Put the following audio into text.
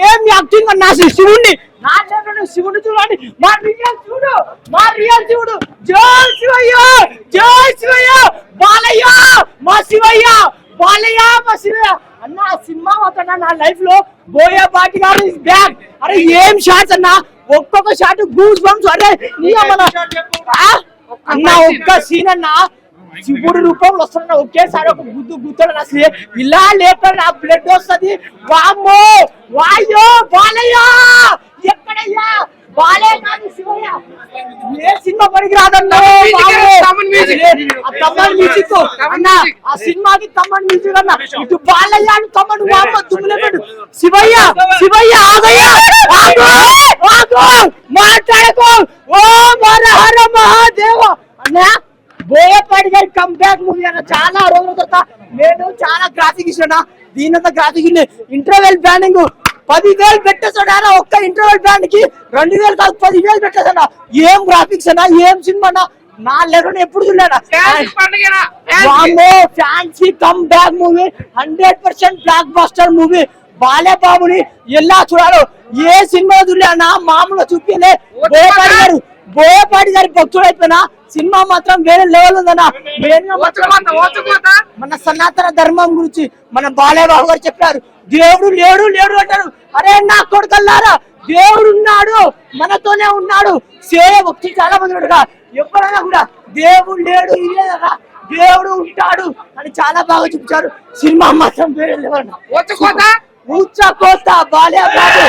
ఏం యాక్టింగ్ అన్నా శివుణ్ణి నా శివుడు చూడండి మా రియల్ చూడు మా రియల్ చూడు జై శివయ్య జై శివయ్య బాలయ్య మా శివయ్య బాలయ్య మా శివయ్య అన్న సినిమా అవుతున్నా నా లైఫ్ లో బోయే పాటి గారు ఇస్ బ్యాక్. అరే ఏం షాట్స్ అన్న ఒక్కొక్క షాట్ గూస్ బంప్స్. అరే అన్న ఒక్క సీన్ అన్న శివుడు రూపంలో వస్తున్నా ఒకేసారి ఒక గుద్దు గుద్దడు అసలు ఇలా లేక నా బ్లడ్ వస్తుంది. వామ్మో వాయో బాలయ్య ఎక్కడయ్యా బాలయ్య కాదు శివయ్య. ఏ సినిమా పనికి రాదన్నా తమ్మన్ మ్యూజిక్ అన్న ఆ సినిమాకి తమ్మన్ మ్యూజిక్ అన్న ఇటు బాలయ్య అని తమ్మను వామ్మ తుమ్ములేడు. శివయ్య శివయ్య ఆగయ్యా మాట్లాడకు. ఓ హర హర మహాదేవ అన్న బోయపాటి గారి కమ్ బ్యాక్ మూవీ అన్న. చాలా రోజుల తర్వాత నేను చాలా గ్రాఫిక్ ఇచ్చిన దీనంత గ్రాఫిక్ ఇంటర్వెల్ బ్యాండింగ్ 10,000 పెట్టేసాడు. ఒక్క ఇంటర్వెల్ బ్యాండ్ కి 2,000 కాదు 10,000 పెట్టేసాడు. ఏం గ్రాఫిక్స్ అన్నా ఏం సినిమా అన్నా నా లెవెల్ ఎప్పుడు చూడాడా. Fancy come back movie 100% blockbuster movie. బాలేబాబుని ఎలా చూడాలో ఏ సినిమా చూడలేనా మామూలుగా చూపించలే. బోయపాటి గారి భక్తుడు అయిపోయినా సినిమా మాత్రం వేరే లెవెల్ ఉందన్న. మన సనాతన ధర్మం గురించి మన బాలయ్యబాబు గారు చెప్పారు. దేవుడు లేడు లేడు అంటారు. అరే నా కొడుకల్లారా దేవుడు ఉన్నాడు మనతోనే ఉన్నాడు. సేవ భక్తి చాలా మంది ఉన్నాడు. ఎప్పుడైనా కూడా దేవుడు లేడు ఇదేదా దేవుడు ఉంటాడు అని చాలా బాగా చూపించారు. సినిమా మాత్రం వేరే లెవెల్. ఊచకోత బాలయ్యబాబు